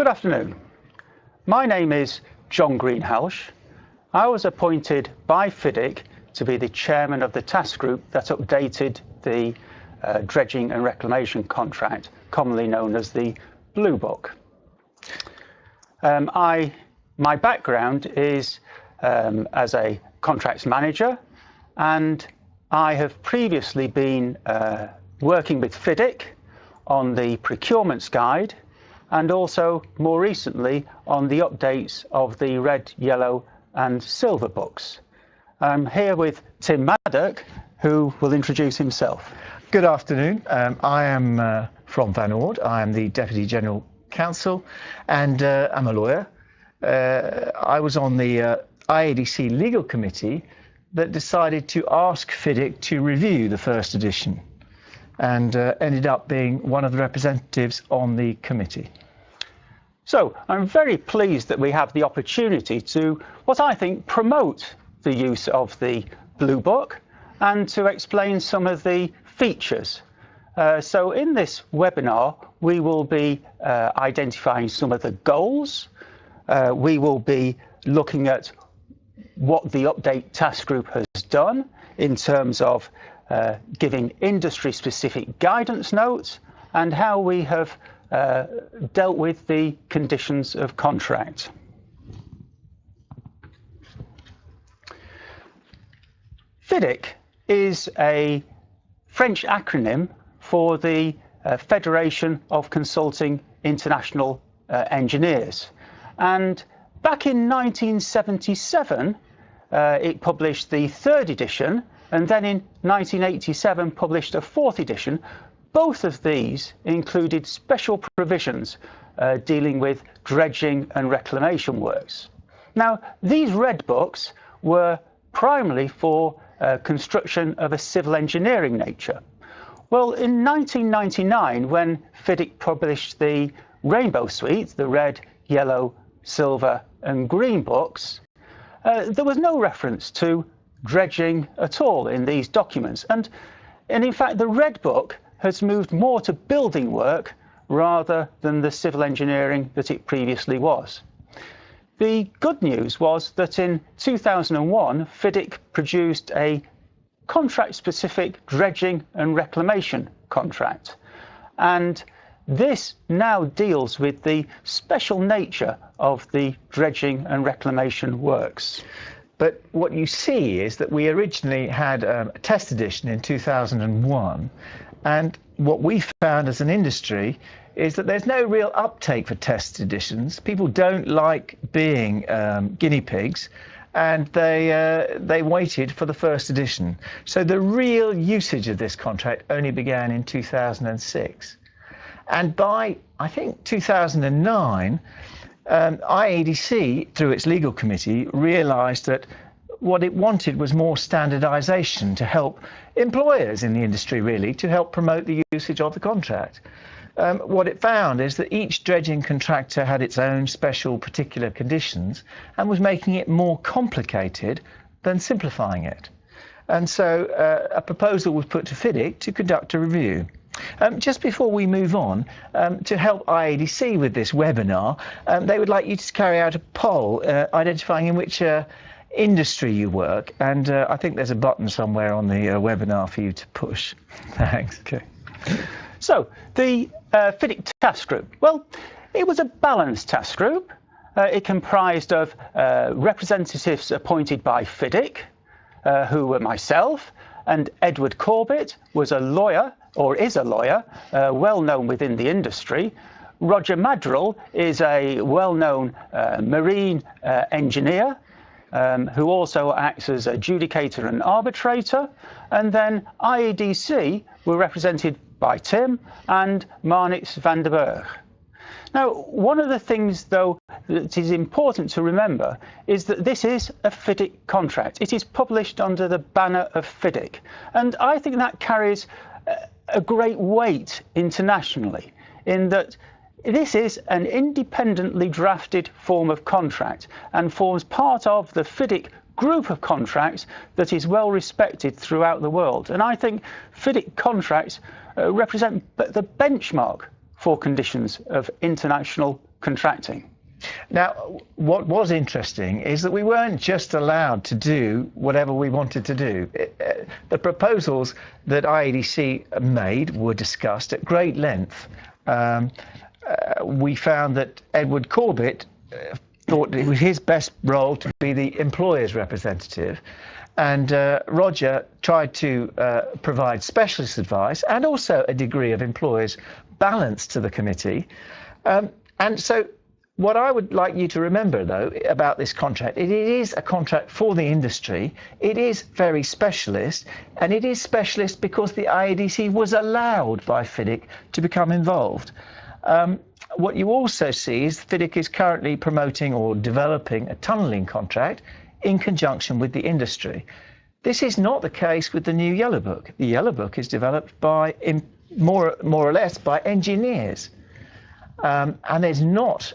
Good afternoon. My name is John Greenhalgh. I was appointed by FIDIC to be the chairman of the task group that updated the Dredging and Reclamation contract, commonly known as the Blue Book. My background is as a contracts manager, and I have previously been working with FIDIC on the procurements guide, and also more recently on the updates of the red, yellow and silver books. I'm here with Tim Maddock, who will introduce himself. Good afternoon. I am from Van Oord. I am the Deputy General Counsel and I'm a lawyer. I was on the IADC Legal Committee that decided to ask FIDIC to review the first edition, and ended up being one of the representatives on the committee. So I'm very pleased that we have the opportunity to, what I think, promote the use of the Blue Book and to explain some of the features. So in this webinar, we will be identifying some of the goals. We will be looking at what the update task group has done in terms of giving industry-specific guidance notes and how we have dealt with the conditions of contract. FIDIC is a French acronym for the Federation of Consulting International Engineers, and back in 1977 it published the third edition, and then in 1987 published a fourth edition. Both of these included special provisions dealing with dredging and reclamation works. Now, these red books were primarily for construction of a civil engineering nature. Well, in 1999, when FIDIC published the Rainbow Suite, the red, yellow, silver and green books, there was no reference to dredging at all in these documents. And in fact, the red book has moved more to building work rather than the civil engineering that it previously was. The good news was that in 2001, FIDIC produced a contract-specific dredging and reclamation contract. And this now deals with the special nature of the dredging and reclamation works. But what you see is that we originally had a test edition in 2001, and what we found as an industry is that there's no real uptake for test editions. People don't like being guinea pigs, and they waited for the first edition. So the real usage of this contract only began in 2006. And by, I think, 2009, IADC, through its legal committee, realised that what it wanted was more standardisation to help employers in the industry, really, to help promote the usage of the contract. What it found is that each dredging contractor had its own special particular conditions and was making it more complicated than simplifying it. And so a proposal was put to FIDIC to conduct a review. Just before we move on, to help IADC with this webinar, they would like you to carry out a poll identifying in which industry you work, and I think there's a button somewhere on the webinar for you to push. Thanks. Okay. So the FIDIC task group, well, it was a balanced task group. It comprised of representatives appointed by FIDIC, who were myself, and Edward Corbett was a lawyer, or is a lawyer, well known within the industry. Roger Madrill is a well-known marine engineer, who also acts as adjudicator and arbitrator. And then IADC were represented by Tim and Marnix van der Berg. Now, one of the things, though, that is important to remember is that this is a FIDIC contract. It is published under the banner of FIDIC. And I think that carries a great weight internationally, in that this is an independently drafted form of contract and forms part of the FIDIC group of contracts that is well respected throughout the world. And I think FIDIC contracts represent the benchmark for conditions of international contracting. Now, what was interesting is that we weren't just allowed to do whatever we wanted to do. The proposals that IADC made were discussed at great length. We found that Edward Corbett thought it was his best role to be the employer's representative, and Roger tried to provide specialist advice and also a degree of employer's balance to the committee. And so what I would like you to remember, though, about this contract, it is a contract for the industry. It is very specialist, and it is specialist because the IADC was allowed by FIDIC to become involved. What you also see is FIDIC is currently promoting or developing a tunnelling contract in conjunction with the industry. This is not the case with the new Yellow Book. The Yellow Book is developed by, more or less, by engineers, and there's not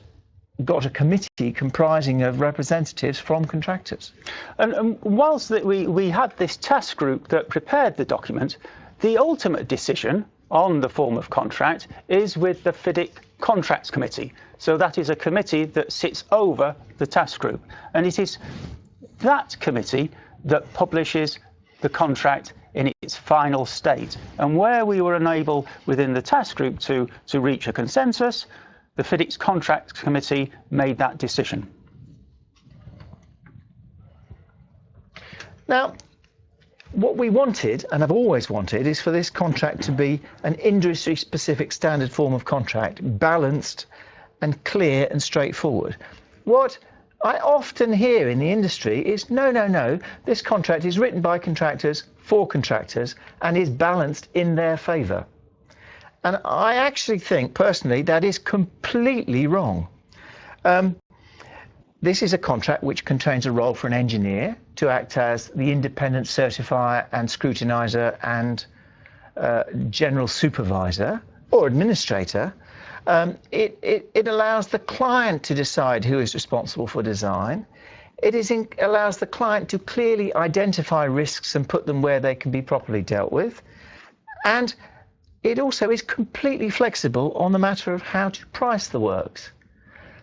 got a committee comprising of representatives from contractors. And whilst that we had this task group that prepared the document, the ultimate decision on the form of contract is with the FIDIC Contracts Committee. So that is a committee that sits over the task group, and it is that committee that publishes the contract in its final state. And where we were unable within the task group to reach a consensus, the FIDIC's Contracts Committee made that decision. Now, what we wanted, and I've always wanted, is for this contract to be an industry-specific standard form of contract, balanced and clear and straightforward. What I often hear in the industry is, no, this contract is written by contractors for contractors and is balanced in their favour. And I actually think, personally, that is completely wrong. This is a contract which contains a role for an engineer to act as the independent certifier and scrutinizer and general supervisor or administrator. It allows the client to decide who is responsible for design. It allows the client to clearly identify risks and put them where they can be properly dealt with. And it also is completely flexible on the matter of how to price the works.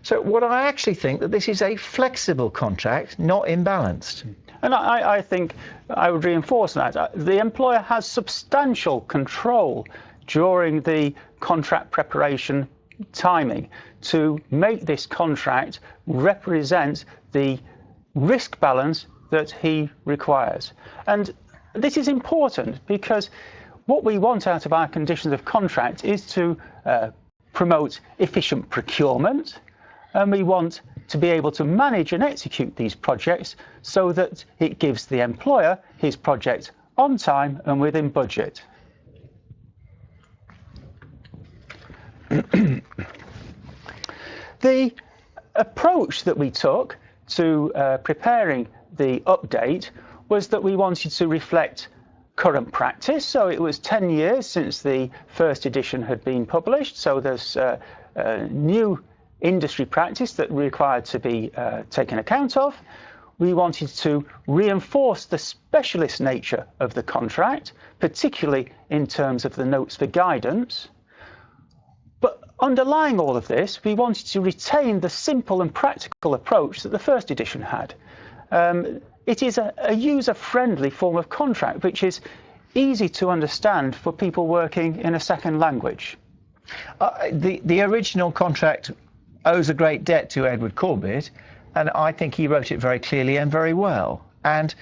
So what I actually think that this is a flexible contract, not imbalanced. And I think I would reinforce that. The employer has substantial control during the contract preparation timing to make this contract represent the risk balance that he requires. And this is important because what we want out of our conditions of contract is to promote efficient procurement, and we want to be able to manage and execute these projects so that it gives the employer his project on time and within budget. The approach that we took to preparing the update was that we wanted to reflect current practice. So it was 10 years since the first edition had been published, so there's new industry practice that required to be taken account of. We wanted to reinforce the specialist nature of the contract, particularly in terms of the notes for guidance. But underlying all of this, we wanted to retain the simple and practical approach that the first edition had. It is a user-friendly form of contract, which is easy to understand for people working in a second language. The original contract owes a great debt to Edward Corbett, and I think he wrote it very clearly and very well. And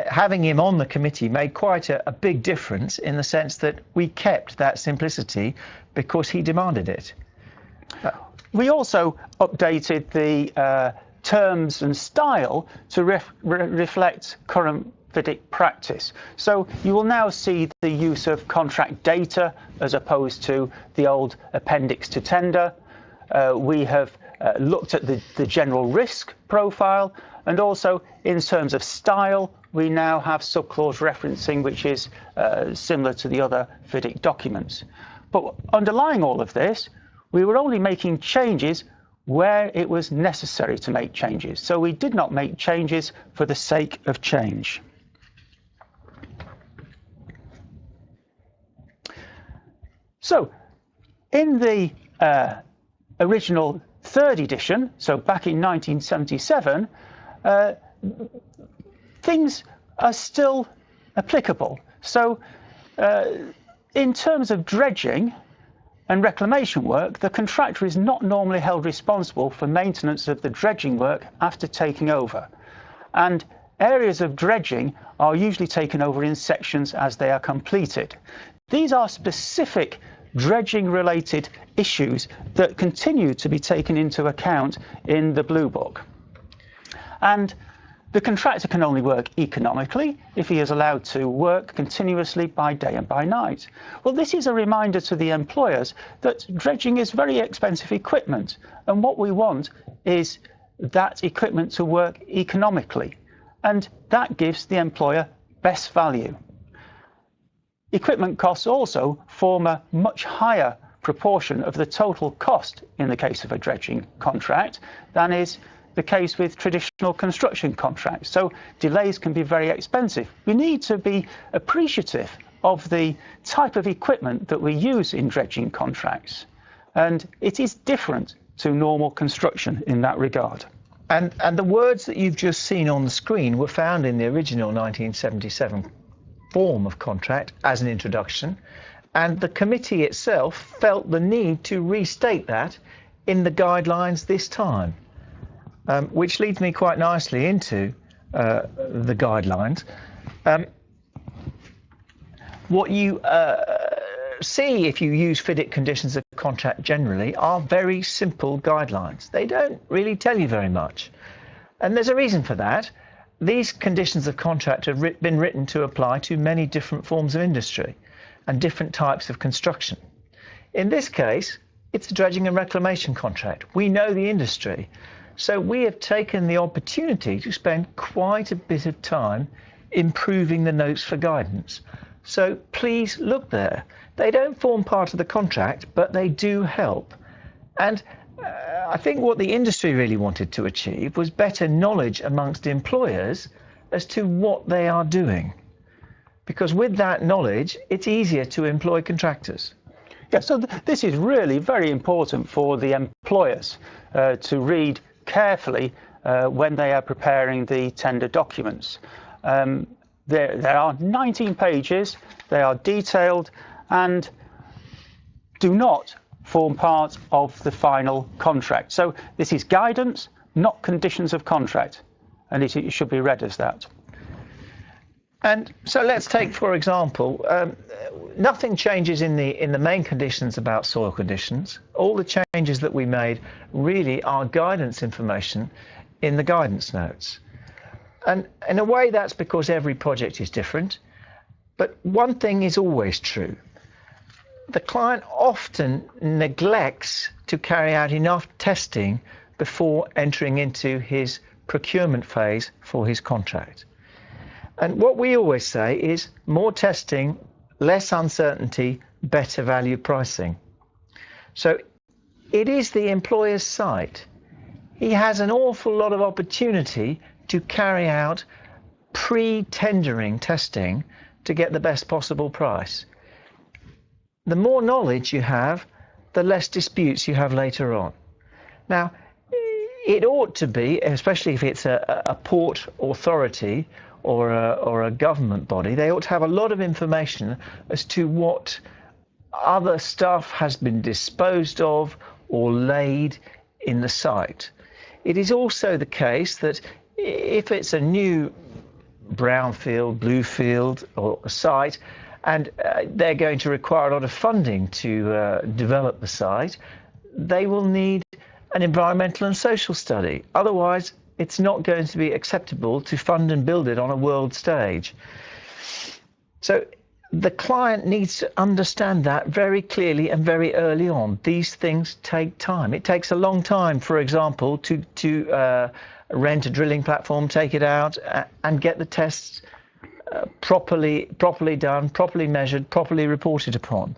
having him on the committee made quite a big difference in the sense that we kept that simplicity because he demanded it. We also updated the terms and style to reflect current FIDIC practice. So you will now see the use of contract data as opposed to the old appendix to tender. We have looked at the general risk profile, and also in terms of style, we now have subclause referencing, which is similar to the other FIDIC documents. But underlying all of this, we were only making changes where it was necessary to make changes. So we did not make changes for the sake of change. So in the original third edition, so back in 1977, things are still applicable. So in terms of dredging and reclamation work, the contractor is not normally held responsible for maintenance of the dredging work after taking over. And areas of dredging are usually taken over in sections as they are completed. These are specific dredging-related issues that continue to be taken into account in the Blue Book. And the contractor can only work economically if he is allowed to work continuously by day and by night. Well, this is a reminder to the employers that dredging is very expensive equipment, and what we want is that equipment to work economically, and that gives the employer best value. Equipment costs also form a much higher proportion of the total cost in the case of a dredging contract than is the case with traditional construction contracts. So delays can be very expensive. We need to be appreciative of the type of equipment that we use in dredging contracts. And it is different to normal construction in that regard. And the words that you've just seen on the screen were found in the original 1977 form of contract as an introduction, and the committee itself felt the need to restate that in the guidelines this time, which leads me quite nicely into the guidelines. What you see if you use FIDIC conditions of contract generally are very simple guidelines. They don't really tell you very much, and there's a reason for that. These conditions of contract have been written to apply to many different forms of industry and different types of construction. In this case, it's a dredging and reclamation contract. We know the industry, so we have taken the opportunity to spend quite a bit of time improving the notes for guidance. So please look there. They don't form part of the contract, but they do help. And I think what the industry really wanted to achieve was better knowledge amongst employers as to what they are doing. Because with that knowledge, it's easier to employ contractors. Yeah, so this is really very important for the employers to read carefully when they are preparing the tender documents. There are 19 pages, they are detailed and do not form part of the final contract. So this is guidance, not conditions of contract, and it should be read as that. And so let's take, for example, nothing changes in the main conditions about soil conditions. All the changes that we made really are guidance information in the guidance notes. And in a way, that's because every project is different. But one thing is always true. The client often neglects to carry out enough testing before entering into his procurement phase for his contract. And what we always say is more testing, less uncertainty, better value pricing. So it is the employer's site. He has an awful lot of opportunity to carry out pre-tendering testing to get the best possible price. The more knowledge you have, the less disputes you have later on. Now, it ought to be, especially if it's a port authority or a government body, they ought to have a lot of information as to what other stuff has been disposed of or laid in the site. It is also the case that if it's a new brownfield, bluefield or a site, and they're going to require a lot of funding to develop the site, they will need an environmental and social study. Otherwise, it's not going to be acceptable to fund and build it on a world stage. So the client needs to understand that very clearly and very early on. These things take time. It takes a long time, for example, to rent a drilling platform, take it out and get the tests properly done, properly measured, properly reported upon.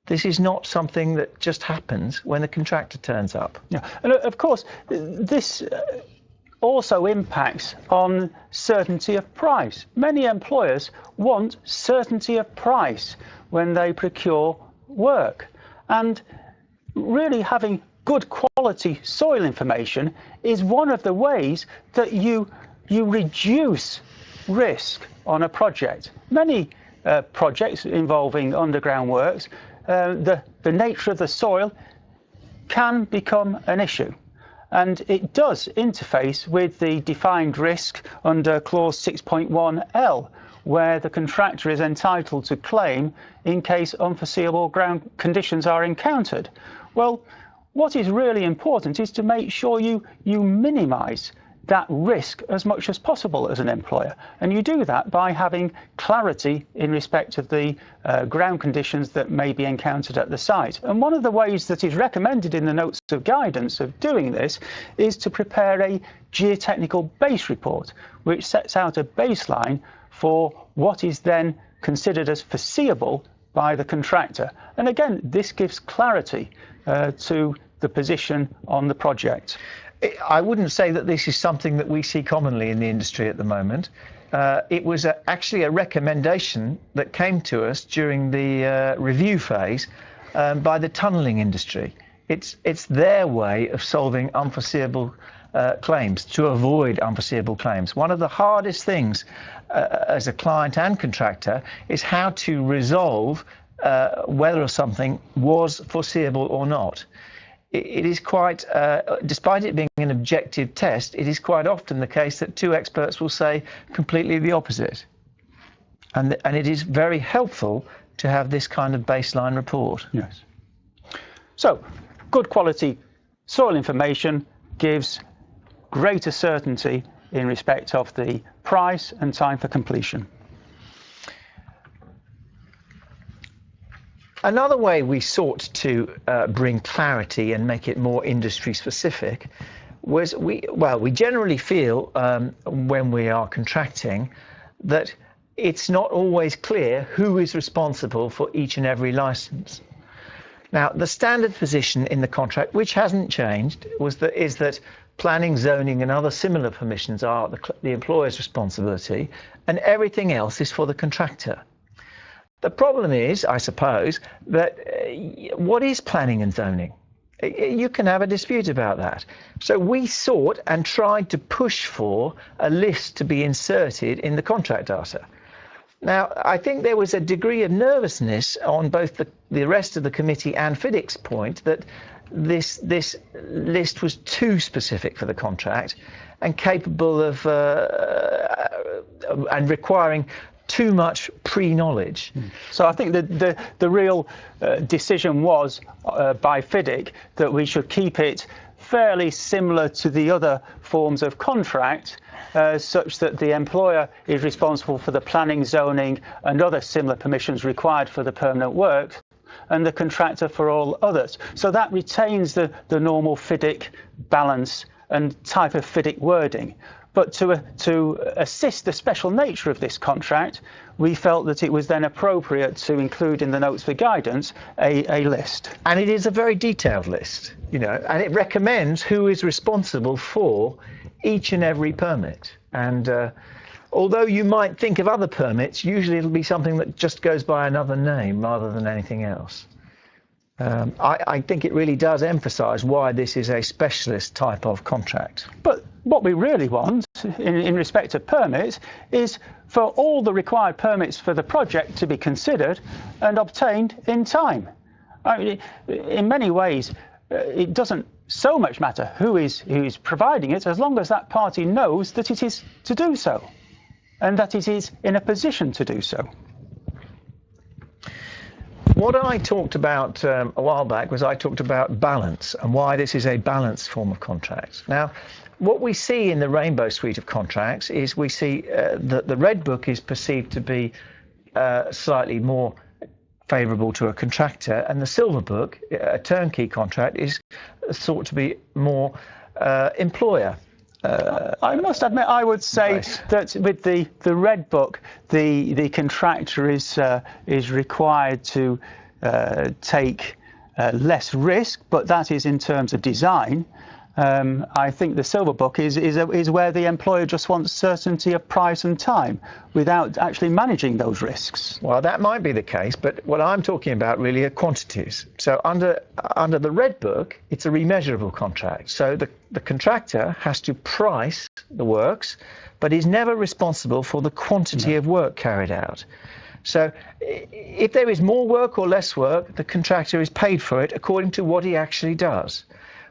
This is not something that just happens when the contractor turns up. Yeah, and of course, this also impacts on certainty of price. Many employers want certainty of price when they procure work, and really having good quality soil information is one of the ways that you reduce risk on a project. Many projects involving underground works, the nature of the soil can become an issue. And it does interface with the defined risk under clause 6.1L, where the contractor is entitled to claim in case unforeseeable ground conditions are encountered. Well, what is really important is to make sure you minimise that risk as much as possible as an employer. And you do that by having clarity in respect of the ground conditions that may be encountered at the site. And one of the ways that is recommended in the notes of guidance of doing this is to prepare a geotechnical base report, which sets out a baseline for what is then considered as foreseeable by the contractor. And again, this gives clarity to the position on the project. I wouldn't say that this is something that we see commonly in the industry at the moment. It was actually a recommendation that came to us during the review phase by the tunnelling industry. It's their way of solving unforeseeable claims, to avoid unforeseeable claims. One of the hardest things as a client and contractor is how to resolve whether something was foreseeable or not. It is quite, despite it being an objective test, it is quite often the case that two experts will say completely the opposite. And it is very helpful to have this kind of baseline report. Yes. So, good quality soil information gives greater certainty in respect of the price and time for completion. Another way we sought to bring clarity and make it more industry specific was we generally feel when we are contracting that it's not always clear who is responsible for each and every license. Now, the standard position in the contract, which hasn't changed, is that planning, zoning and other similar permissions are the employer's responsibility, and everything else is for the contractor. The problem is, I suppose, that what is planning and zoning? You can have a dispute about that. So we sought and tried to push for a list to be inserted in the contract data. Now, I think there was a degree of nervousness on both the rest of the committee and FIDIC's point that this list was too specific for the contract and capable of and requiring too much pre-knowledge. So I think that the real decision was by FIDIC that we should keep it fairly similar to the other forms of contract, such that the employer is responsible for the planning, zoning and other similar permissions required for the permanent work, and the contractor for all others. So that retains the normal FIDIC balance and type of FIDIC wording. But to assist the special nature of this contract, we felt that it was then appropriate to include in the notes for guidance a list. And it is a very detailed list, you know, and it recommends who is responsible for each and every permit. And although you might think of other permits, usually it'll be something that just goes by another name rather than anything else. I think it really does emphasise why this is a specialist type of contract. But what we really want in respect of permits is for all the required permits for the project to be considered and obtained in time. I mean, in many ways, it doesn't so much matter who is providing it, as long as that party knows that it is to do so and that it is in a position to do so. What I talked about a while back was I talked about balance and why this is a balanced form of contract. Now, what we see in the Rainbow suite of contracts is we see that the Red Book is perceived to be slightly more favourable to a contractor, and the Silver Book, a turnkey contract, is thought to be more employer. I must admit, I would say that with the Red Book, the contractor is required to take less risk, but that is in terms of design. I think the Silver Book is where the employer just wants certainty of price and time without actually managing those risks. Well, that might be the case, but what I'm talking about really are quantities. So under the Red Book, it's a remeasurable contract. So the contractor has to price the works, but is never responsible for the quantity of work carried out. So if there is more work or less work, the contractor is paid for it according to what he actually does.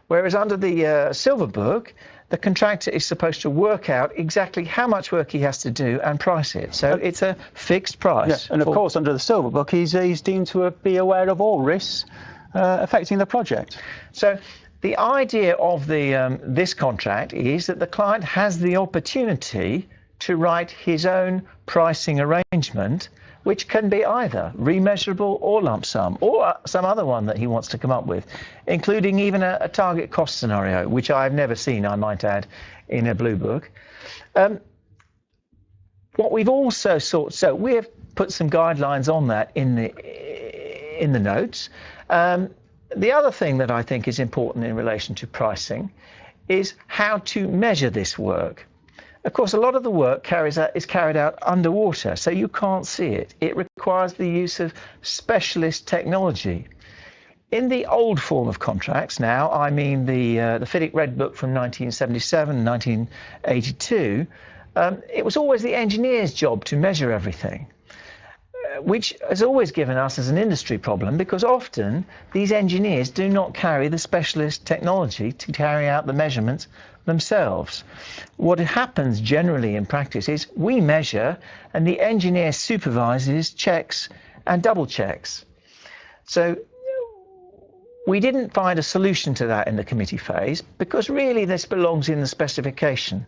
Whereas under the Silver Book, the contractor is supposed to work out exactly how much work he has to do and price it. So it's a fixed price. Yeah, and of course, under the Silver Book, he's deemed to be aware of all risks affecting the project. So the idea of this contract is that the client has the opportunity to write his own pricing arrangement, which can be either remeasurable or lump sum, or some other one that he wants to come up with, including even a target cost scenario, which I've never seen, I might add, in a Blue Book. What we've also so we have put some guidelines on that in the notes. The other thing that I think is important in relation to pricing is how to measure this work. Of course, a lot of the work is carried out underwater, so you can't see it. It requires the use of specialist technology. In the old form of contracts now, I mean the FIDIC Red Book from 1977, 1982, it was always the engineer's job to measure everything, which has always given us as an industry problem, because often these engineers do not carry the specialist technology to carry out the measurements themselves. What happens generally in practice is we measure and the engineer supervises, checks and double checks. So we didn't find a solution to that in the committee phase, because really this belongs in the specification.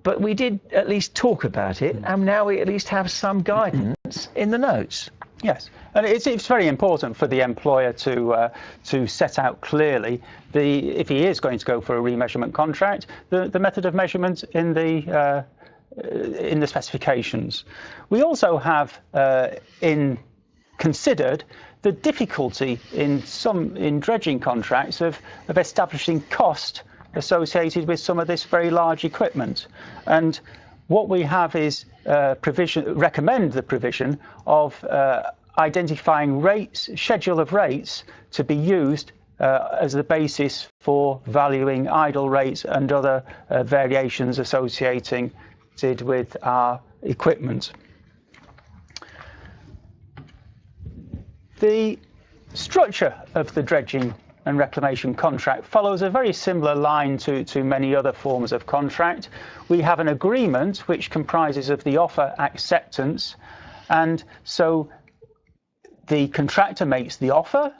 But we did at least talk about it, and now we at least have some guidance in the notes. Yes, and it's very important for the employer to set out clearly if he is going to go for a remeasurement contract, the method of measurement in the specifications. We also have considered the difficulty in dredging contracts of establishing cost associated with some of this very large equipment. And what we have is recommend the provision of identifying schedule of rates to be used as the basis for valuing idle rates and other variations associated with our equipment. The structure of the dredging and reclamation contract follows a very similar line to many other forms of contract. We have an agreement which comprises of the offer, acceptance, and so the contractor makes the offer,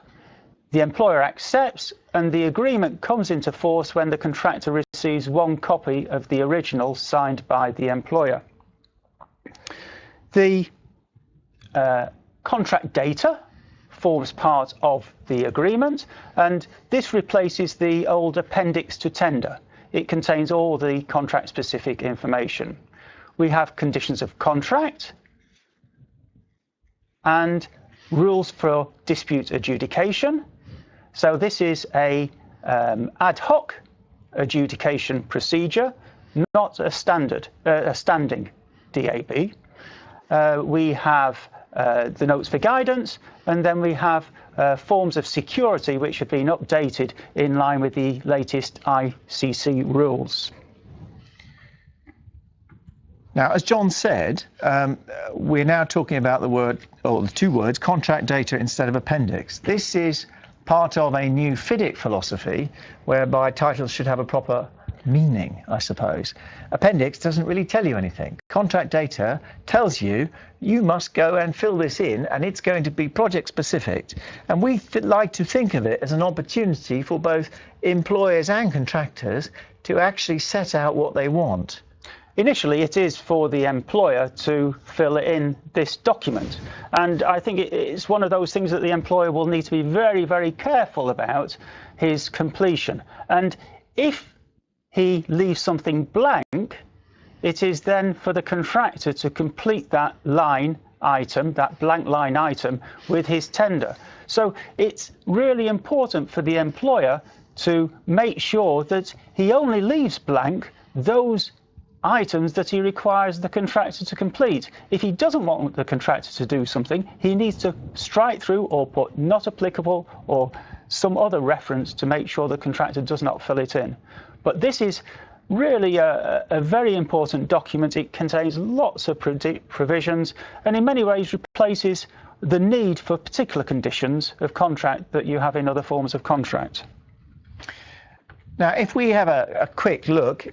the employer accepts, and the agreement comes into force when the contractor receives one copy of the original signed by the employer. The contract data forms part of the agreement, and this replaces the old appendix to tender. It contains all the contract-specific information. We have conditions of contract and rules for dispute adjudication. So this is a ad hoc adjudication procedure, not a standing DAB. We have the notes for guidance, and then we have forms of security which have been updated in line with the latest ICC rules. Now, as John said, we're now talking about the two words, contract data instead of appendix. This is part of a new FIDIC philosophy, whereby titles should have a proper meaning, I suppose. Appendix doesn't really tell you anything. Contract data tells you must go and fill this in, and it's going to be project specific. And we like to think of it as an opportunity for both employers and contractors to actually set out what they want. Initially, it is for the employer to fill in this document. And I think it's one of those things that the employer will need to be very, very careful about his completion. And if he leaves something blank, it is then for the contractor to complete that line item, that blank line item, with his tender. So it's really important for the employer to make sure that he only leaves blank those items that he requires the contractor to complete. If he doesn't want the contractor to do something, he needs to strike through or put not applicable or some other reference to make sure the contractor does not fill it in. But this is really a very important document. It contains lots of provisions and in many ways replaces the need for particular conditions of contract that you have in other forms of contract. Now, if we have a quick look,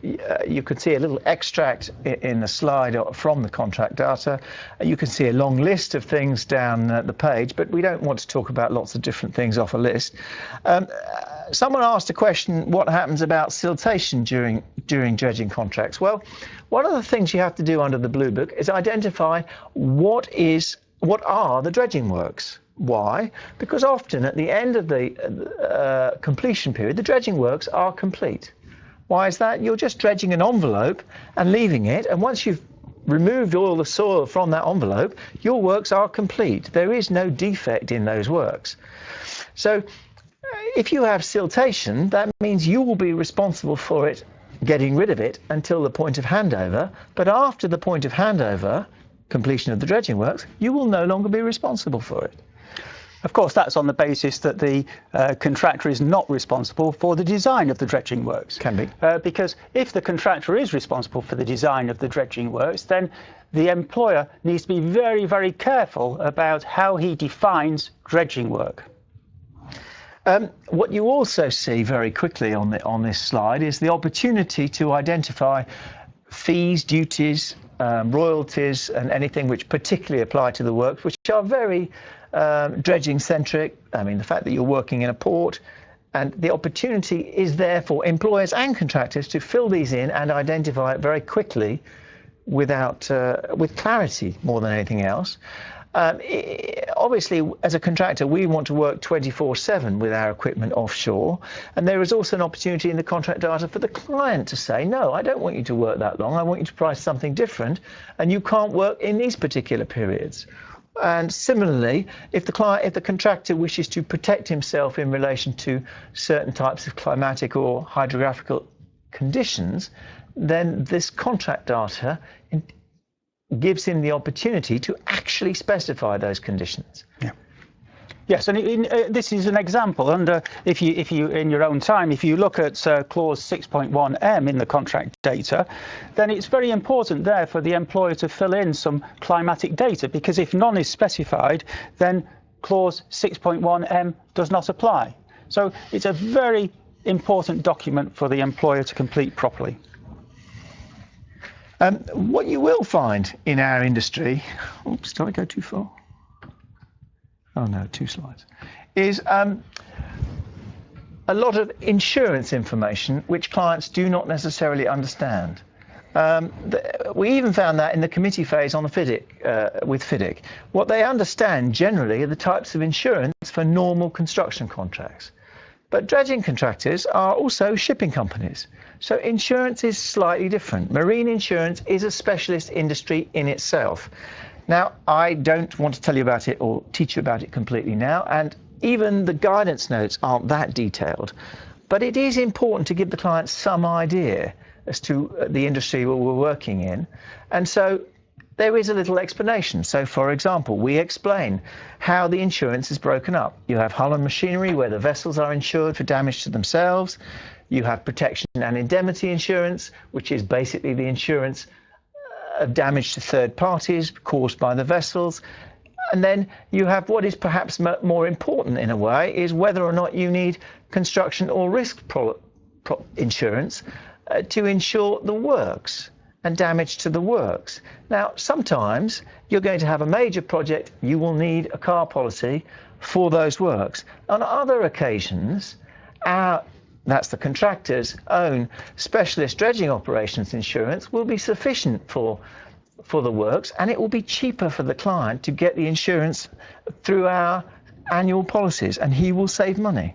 you can see a little extract in the slide from the contract data. You can see a long list of things down the page, but we don't want to talk about lots of different things off a list. Someone asked a question, what happens about siltation during dredging contracts? Well, one of the things you have to do under the Blue Book is identify what are the dredging works. Why? Because often at the end of the completion period, the dredging works are complete. Why is that? You're just dredging an envelope and leaving it, and once you've removed all the soil from that envelope, your works are complete. There is no defect in those works. So if you have siltation, that means you will be responsible for it, getting rid of it until the point of handover, but after the point of handover, completion of the dredging works, you will no longer be responsible for it. Of course, that's on the basis that the contractor is not responsible for the design of the dredging works. Can be. Because if the contractor is responsible for the design of the dredging works, then the employer needs to be very, very careful about how he defines dredging work. What you also see very quickly on this slide is the opportunity to identify fees, duties, royalties, and anything which particularly apply to the work, which are very dredging centric. I mean, the fact that you're working in a port, and the opportunity is there for employers and contractors to fill these in and identify it very quickly with clarity more than anything else. Obviously, as a contractor, we want to work 24/7 with our equipment offshore, and there is also an opportunity in the contract data for the client to say, no, I don't want you to work that long, I want you to price something different, and you can't work in these particular periods. And similarly, if the contractor wishes to protect himself in relation to certain types of climatic or hydrographical conditions, then this contract data gives him the opportunity to actually specify those conditions. Yeah. Yes, and this is an example. And if you in your own time, if you look at clause 6.1M in the contract data, then it's very important there for the employer to fill in some climatic data, because if none is specified, then clause 6.1M does not apply. So it's a very important document for the employer to complete properly. What you will find in our industry, oops, did I go too far? Oh no, 2 slides, is a lot of insurance information which clients do not necessarily understand. We even found that in the committee phase on the FIDIC, with FIDIC. What they understand generally are the types of insurance for normal construction contracts. But dredging contractors are also shipping companies. So insurance is slightly different. Marine insurance is a specialist industry in itself. Now, I don't want to tell you about it or teach you about it completely now, and even the guidance notes aren't that detailed. But it is important to give the client some idea as to the industry we're working in. And so there is a little explanation. So, for example, we explain how the insurance is broken up. You have hull and machinery, where the vessels are insured for damage to themselves. You have protection and indemnity insurance, which is basically the insurance of damage to third parties caused by the vessels. And then you have what is perhaps more important in a way, is whether or not you need construction or risk insurance to insure the works and damage to the works. Now, sometimes you're going to have a major project, you will need a car policy for those works. On other occasions, that's the contractor's own specialist dredging operations insurance will be sufficient for the works, and it will be cheaper for the client to get the insurance through our annual policies, and he will save money.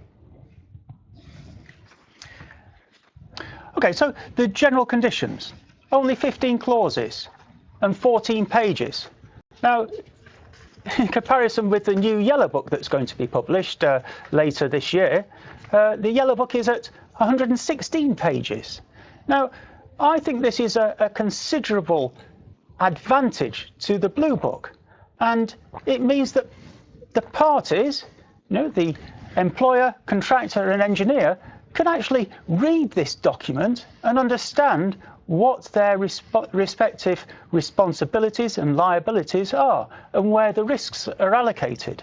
Okay, so the general conditions, only 15 clauses and 14 pages. Now, in comparison with the new Yellow Book that's going to be published later this year, The Yellow Book is at 116 pages. Now, I think this is a considerable advantage to the Blue Book, and it means that the parties, the employer, contractor and engineer, can actually read this document and understand what their respective responsibilities and liabilities are and where the risks are allocated.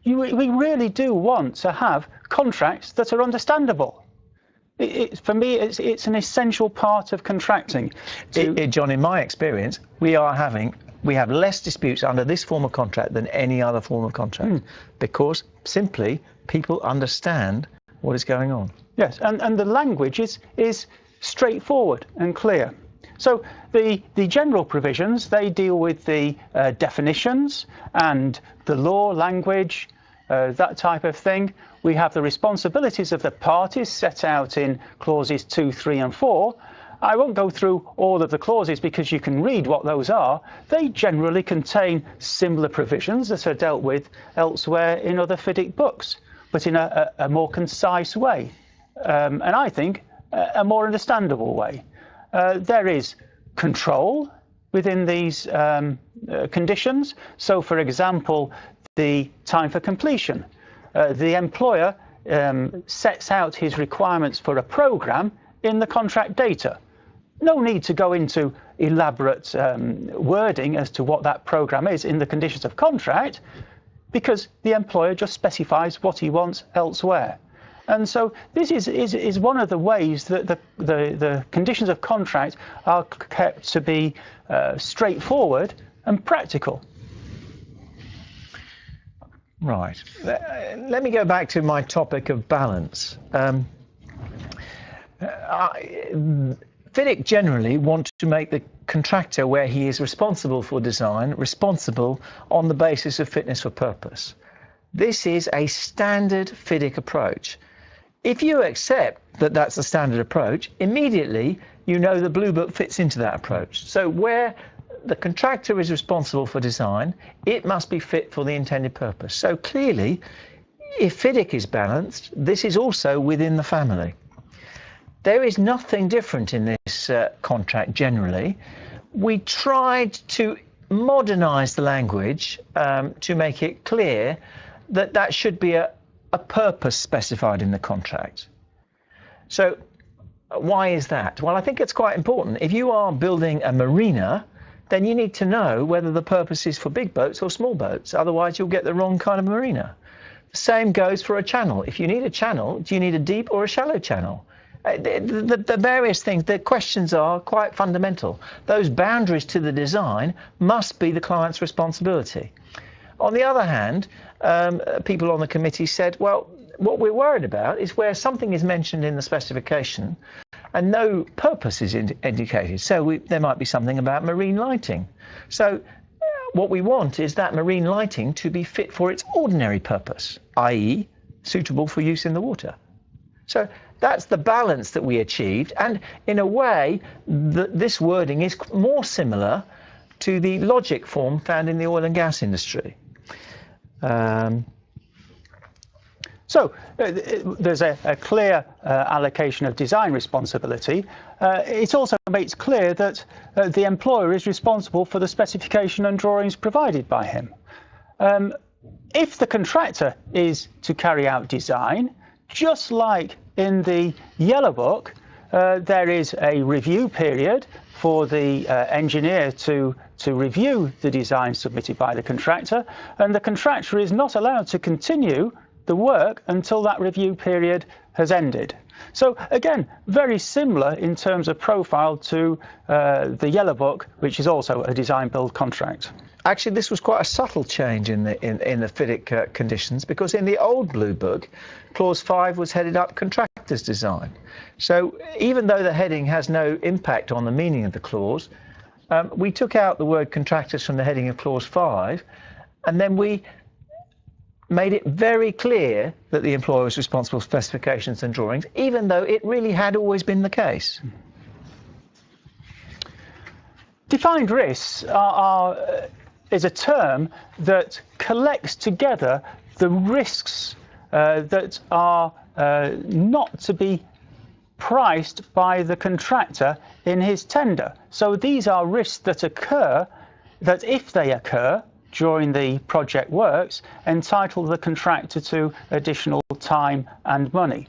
We really do want to have contracts that are understandable. For me, it's an essential part of contracting. John, in my experience, we have less disputes under this form of contract than any other form of contract, because simply people understand what is going on. Yes, and the language is straightforward and clear. So the general provisions, they deal with the definitions and the law language, that type of thing. We have the responsibilities of the parties set out in clauses 2, 3 and 4. I won't go through all of the clauses because you can read what those are. They generally contain similar provisions that are dealt with elsewhere in other FIDIC books, but in a more concise way, and I think a more understandable way. There is control within these conditions. So, for example, the time for completion. The employer sets out his requirements for a programme in the contract data. No need to go into elaborate wording as to what that programme is in the conditions of contract, because the employer just specifies what he wants elsewhere. And so this is one of the ways that the conditions of contract are kept to be straightforward and practical. Right. Let me go back to my topic of balance. FIDIC generally want to make the contractor, where he is responsible for design, responsible on the basis of fitness for purpose. This is a standard FIDIC approach. If you accept that that's the standard approach, immediately you know the Blue Book fits into that approach. So where the contractor is responsible for design, it must be fit for the intended purpose. So clearly, if FIDIC is balanced, this is also within the family. There is nothing different in this contract generally. We tried to modernise the language to make it clear that that should be a purpose specified in the contract. So why is that? Well, I think it's quite important. If you are building a marina, then you need to know whether the purpose is for big boats or small boats. Otherwise, you'll get the wrong kind of marina. The same goes for a channel. If you need a channel, do you need a deep or a shallow channel? The various things, the questions are quite fundamental. Those boundaries to the design must be the client's responsibility. On the other hand, people on the committee said, well, what we're worried about is where something is mentioned in the specification and no purpose is indicated. So there might be something about marine lighting. So what we want is that marine lighting to be fit for its ordinary purpose, i.e. suitable for use in the water. So that's the balance that we achieved. And in a way, this wording is more similar to the logic form found in the oil and gas industry. So there's a clear allocation of design responsibility. It also makes clear that the employer is responsible for the specification and drawings provided by him. If the contractor is to carry out design, just like in the Yellow Book, there is a review period for the engineer to review the design submitted by the contractor, and the contractor is not allowed to continue the work until that review period has ended. So again, very similar in terms of profile to the Yellow Book, which is also a design build contract. Actually, this was quite a subtle change in the FIDIC conditions, because in the old Blue Book, clause 5 was headed up contractors design. So even though the heading has no impact on the meaning of the clause, we took out the word contractors from the heading of clause 5, and then we made it very clear that the employer was responsible for specifications and drawings, even though it really had always been the case. Defined risks is a term that collects together the risks that are not to be priced by the contractor in his tender. So these are risks that occur, that if they occur during the project works, entitle the contractor to additional time and money.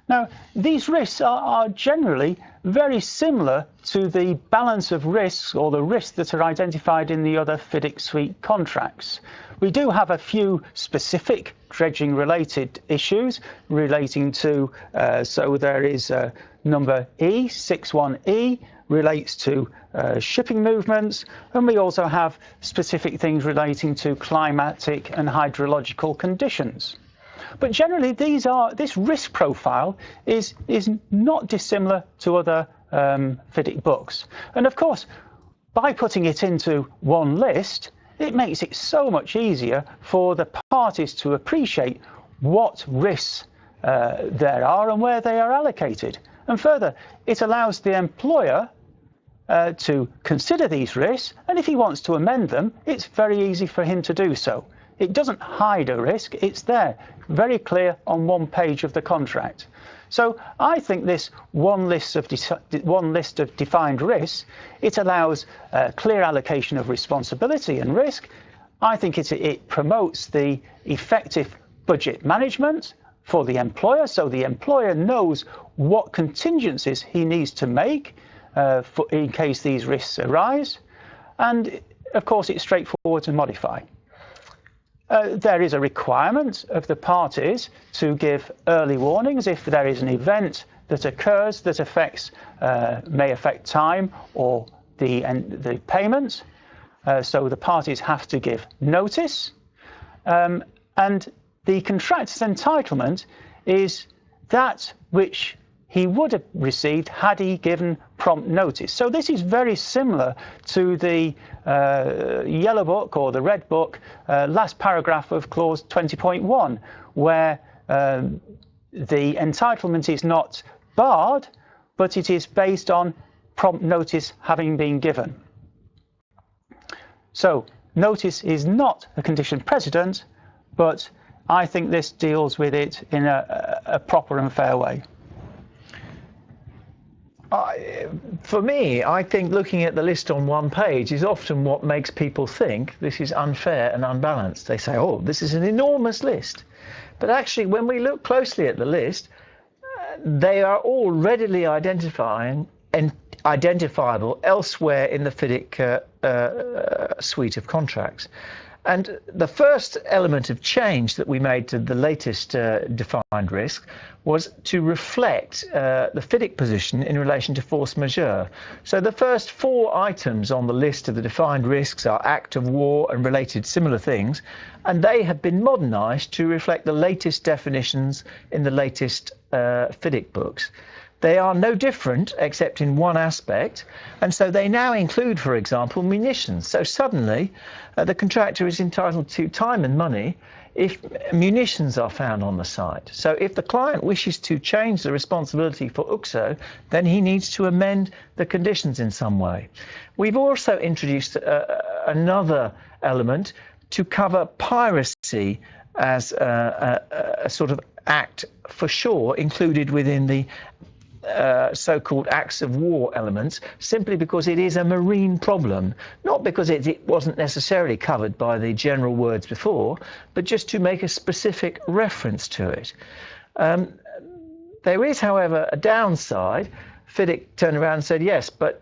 Now, these risks are generally very similar to the balance of risks, or the risks that are identified in the other FIDIC suite contracts. We do have a few specific dredging related issues relating to, so there is number E, 61E, relates to shipping movements, and we also have specific things relating to climatic and hydrological conditions. But generally, this risk profile is not dissimilar to other FIDIC books. And of course, by putting it into one list, it makes it so much easier for the parties to appreciate what risks there are and where they are allocated. And further, it allows the employer to consider these risks, and if he wants to amend them, it's very easy for him to do so. It doesn't hide a risk, it's there, very clear on one page of the contract. So I think this one list of defined risks, it allows clear allocation of responsibility and risk. I think it promotes the effective budget management for the employer, so the employer knows what contingencies he needs to make in case these risks arise. And of course, it's straightforward to modify. There is a requirement of the parties to give early warnings if there is an event that occurs that may affect time or the payment. So the parties have to give notice. And the contractor's entitlement is that which he would have received had he given prompt notice. So this is very similar to the Yellow Book or the Red Book, last paragraph of clause 20.1, where the entitlement is not barred, but it is based on prompt notice having been given. So notice is not a condition precedent, but I think this deals with it in a proper and fair way. For me, I think looking at the list on one page is often what makes people think this is unfair and unbalanced. They say, oh, this is an enormous list. But actually, when we look closely at the list, they are all readily identifiable elsewhere in the FIDIC suite of contracts. And the first element of change that we made to the latest defined risk was to reflect the FIDIC position in relation to force majeure. So the first 4 items on the list of the defined risks are act of war and related similar things, and they have been modernised to reflect the latest definitions in the latest FIDIC books. They are no different except in one aspect, and so they now include, for example, munitions. So suddenly the contractor is entitled to time and money if munitions are found on the site. So if the client wishes to change the responsibility for UXO, then he needs to amend the conditions in some way. We've also introduced another element to cover piracy as a sort of act for shore included within the so-called acts of war elements, simply because it is a marine problem, not because it wasn't necessarily covered by the general words before, but just to make a specific reference to it. There is, however, a downside. FIDIC turned around and said, yes, but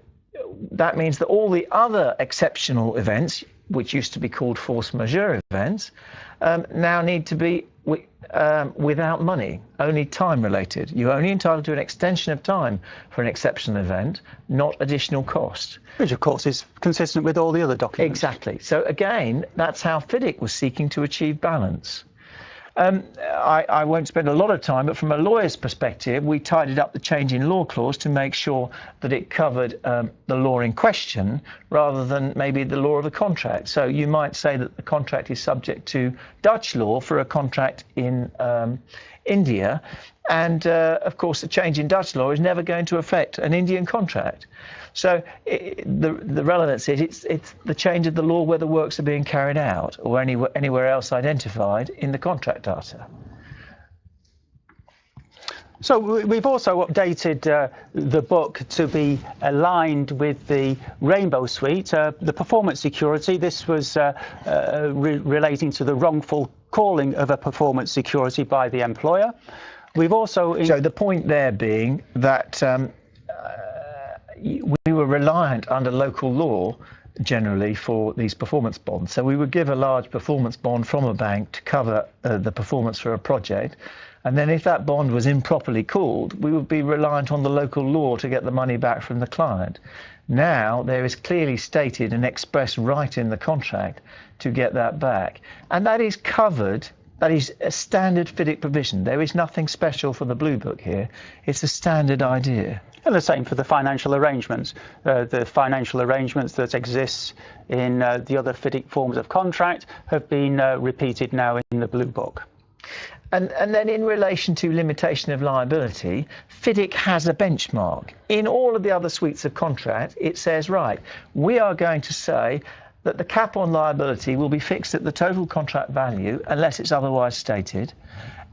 that means that all the other exceptional events, which used to be called force majeure events, now need to be without money, only time related. You're only entitled to an extension of time for an exceptional event, not additional cost. Which of course is consistent with all the other documents. Exactly. So again, that's how FIDIC was seeking to achieve balance. I won't spend a lot of time, but from a lawyer's perspective, we tidied up the change in law clause to make sure that it covered the law in question rather than maybe the law of the contract. So you might say that the contract is subject to Dutch law for a contract in India, and of course the change in Dutch law is never going to affect an Indian contract. So the relevance is it's the change of the law where the works are being carried out or anywhere else identified in the contract data. So we've also updated the book to be aligned with the Rainbow Suite, the performance security. This was relating to the wrongful calling of a performance security by the employer. We've also... So the point there being that we were reliant under local law generally for these performance bonds. So we would give a large performance bond from a bank to cover the performance for a project. And then if that bond was improperly called, we would be reliant on the local law to get the money back from the client. Now there is clearly stated an express right in the contract to get that back. And that is covered, that is a standard FIDIC provision. There is nothing special for the Blue Book here. It's a standard idea. And the same for the financial arrangements. The financial arrangements that exist in the other FIDIC forms of contract have been repeated now in the Blue Book. And then in relation to limitation of liability, FIDIC has a benchmark. In all of the other suites of contract, it says, right, we are going to say that the cap on liability will be fixed at the total contract value unless it's otherwise stated.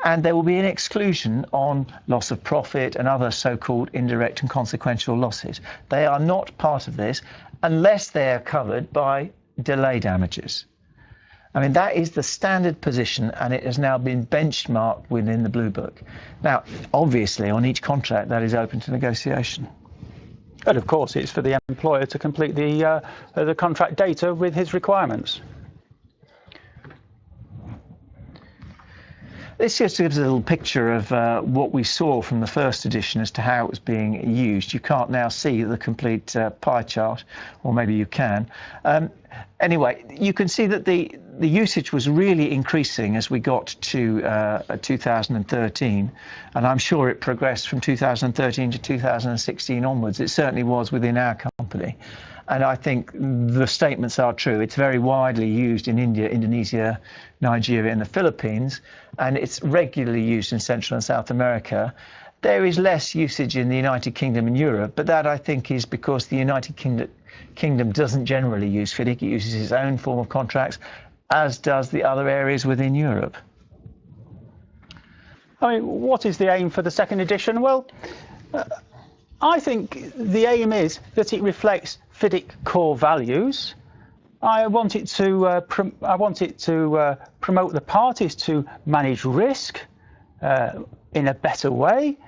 And there will be an exclusion on loss of profit and other so-called indirect and consequential losses. They are not part of this unless they are covered by delay damages. I mean, that is the standard position, and it has now been benchmarked within the Blue Book. Now, obviously, on each contract, that is open to negotiation. And of course, it's for the employer to complete the contract data with his requirements. This just gives a little picture of what we saw from the first edition as to how it was being used. You can't now see the complete pie chart, or maybe you can. Anyway, you can see that the usage was really increasing as we got to 2013, and I'm sure it progressed from 2013 to 2016 onwards. It certainly was within our company. And I think the statements are true. It's very widely used in India, Indonesia, Nigeria and the Philippines, and it's regularly used in Central and South America. There is less usage in the United Kingdom and Europe, but that I think is because the United Kingdom doesn't generally use FIDIC. It uses its own form of contracts, as does the other areas within Europe. I mean, what is the aim for the second edition? Well, I think the aim is that it reflects FIDIC core values. I want it to promote the parties to manage risk in a better way,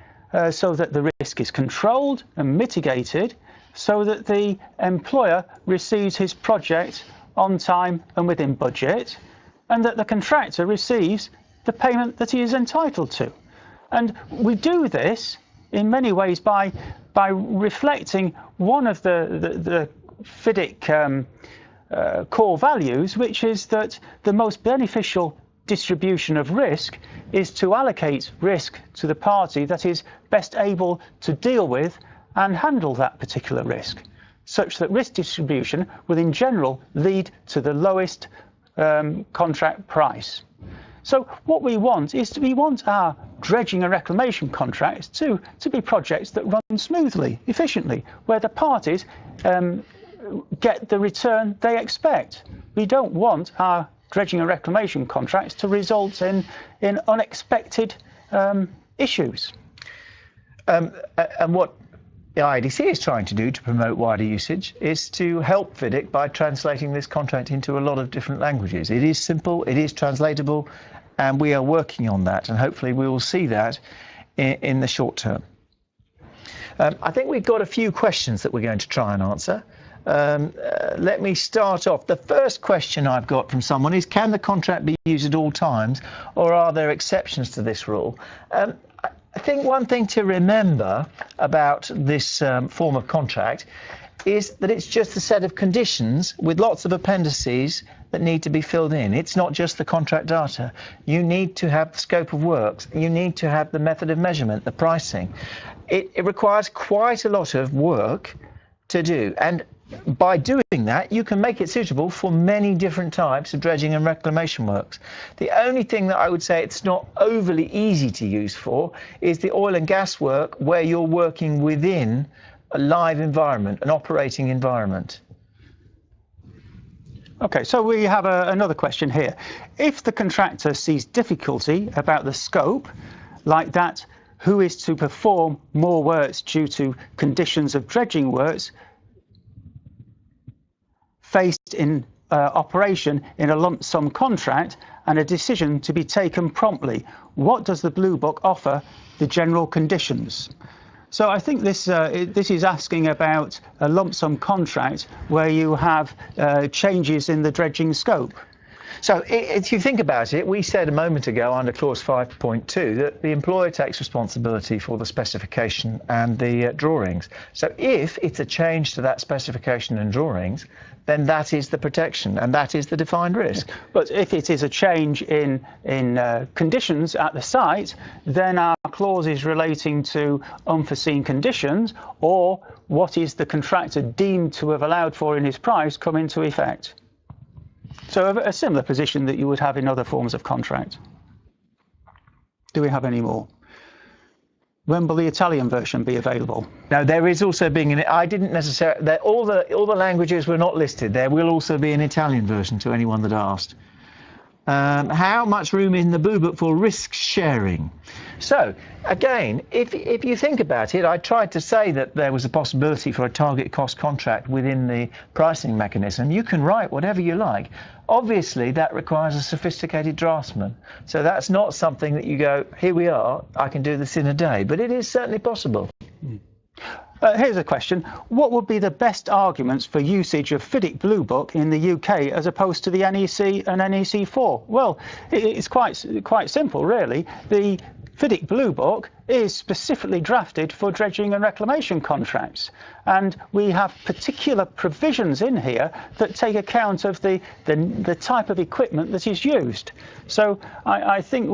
so that the risk is controlled and mitigated, so that the employer receives his project on time and within budget, and that the contractor receives the payment that he is entitled to. And we do this in many ways by reflecting one of the FIDIC core values, which is that the most beneficial distribution of risk is to allocate risk to the party that is best able to deal with and handle that particular risk, such that risk distribution will in general lead to the lowest contract price. So what we want is we want our dredging and reclamation contracts to be projects that run smoothly, efficiently, where the parties get the return they expect. We don't want our dredging and reclamation contracts to result in unexpected issues. And what the IADC is trying to do to promote wider usage is to help FIDIC by translating this contract into a lot of different languages. It is simple, it is translatable, and we are working on that, and hopefully we will see that in the short term. I think we've got a few questions that we're going to try and answer. Let me start off. The first question I've got from someone is, can the contract be used at all times, or are there exceptions to this rule? I think one thing to remember about this form of contract is that it's just a set of conditions with lots of appendices that need to be filled in. It's not just the contract data. You need to have the scope of works. You need to have the method of measurement, the pricing. It requires quite a lot of work to do. And by doing that, you can make it suitable for many different types of dredging and reclamation works. The only thing that I would say it's not overly easy to use for is the oil and gas work where you're working within a live environment, an operating environment. Okay, so we have another question here. If the contractor sees difficulty about the scope, like that, who is to perform more works due to conditions of dredging works faced in operation in a lump sum contract, and a decision to be taken promptly. What does the Blue Book offer the general conditions? So I think this is asking about a lump sum contract where you have changes in the dredging scope. So if you think about it, we said a moment ago under clause 5.2 that the employer takes responsibility for the specification and the drawings. So if it's a change to that specification and drawings, then that is the protection and that is the defined risk. But if it is a change in conditions at the site, then our clauses relating to unforeseen conditions or what is the contractor deemed to have allowed for in his price come into effect. So a similar position that you would have in other forms of contract. Do we have any more? When will the Italian version be available? Now there is also being I didn't necessarily all the languages were not listed. There will also be an Italian version to anyone that asked. How much room in the Blue Book for risk sharing? So again, if you think about it, I tried to say that there was a possibility for a target cost contract within the pricing mechanism. You can write whatever you like. Obviously, that requires a sophisticated draftsman. So that's not something that you go, here we are, I can do this in a day. But it is certainly possible. Here's a question. What would be the best arguments for usage of FIDIC Blue Book in the UK as opposed to the NEC and NEC4? Well, it's quite simple, really. The FIDIC Blue Book is specifically drafted for dredging and reclamation contracts. And we have particular provisions in here that take account of the type of equipment that is used. So I think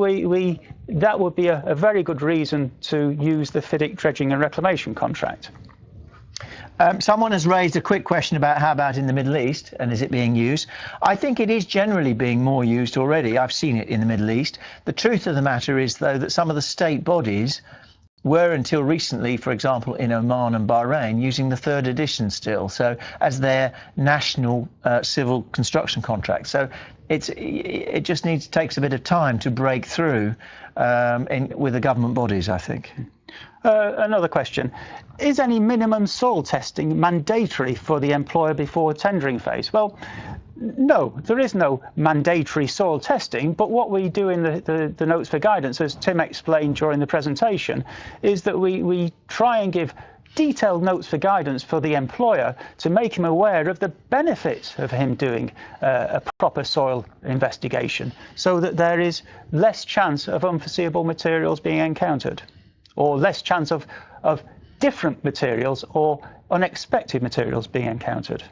that would be a very good reason to use the FIDIC dredging and reclamation contract. Someone has raised a quick question about how about in the Middle East and is it being used? I think it is generally being more used already. I've seen it in the Middle East. The truth of the matter is, though, that some of the state bodies were until recently, for example, in Oman and Bahrain, using the 3rd edition still, so as their national civil construction contract. So it just takes a bit of time to break through with the government bodies, I think. Another question. Is any minimum soil testing mandatory for the employer before tendering phase? Well, no, there is no mandatory soil testing, but what we do in the notes for guidance, as Tim explained during the presentation, is that we try and give detailed notes for guidance for the employer to make him aware of the benefits of him doing a proper soil investigation, so that there is less chance of unforeseeable materials being encountered, or less chance of different materials or unexpected materials being encountered.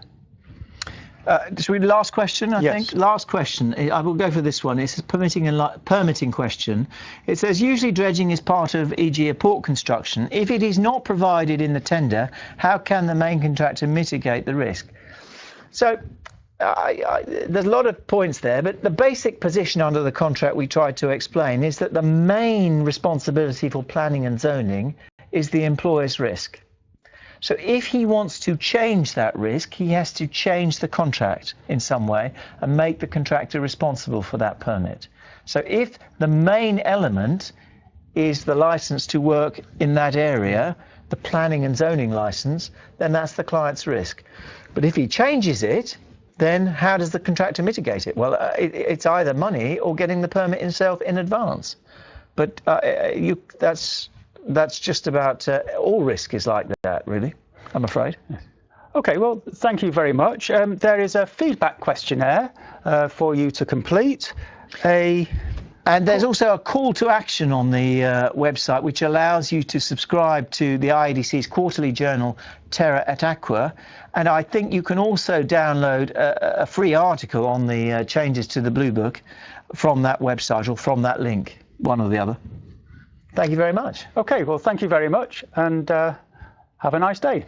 Should we last question, I Yes. think? Last question. I will go for this one. It's a permitting question. It says, usually dredging is part of, e.g. a port construction. If it is not provided in the tender, how can the main contractor mitigate the risk? So there's a lot of points there, but the basic position under the contract we tried to explain is that the main responsibility for planning and zoning is the employer's risk. So if he wants to change that risk, he has to change the contract in some way and make the contractor responsible for that permit. So if the main element is the license to work in that area, the planning and zoning license, then that's the client's risk. But if he changes it, then how does the contractor mitigate it? Well, it's either money or getting the permit himself in advance. But that's just about all risk is like that, really, I'm afraid. Okay, well, thank you very much. There is a feedback questionnaire for you to complete. And there's also a call to action on the website, which allows you to subscribe to the IADC's quarterly journal, Terra et Aqua. And I think you can also download a free article on the changes to the Blue Book from that website or from that link, one or the other. Thank you very much. Okay, well, thank you very much, and have a nice day.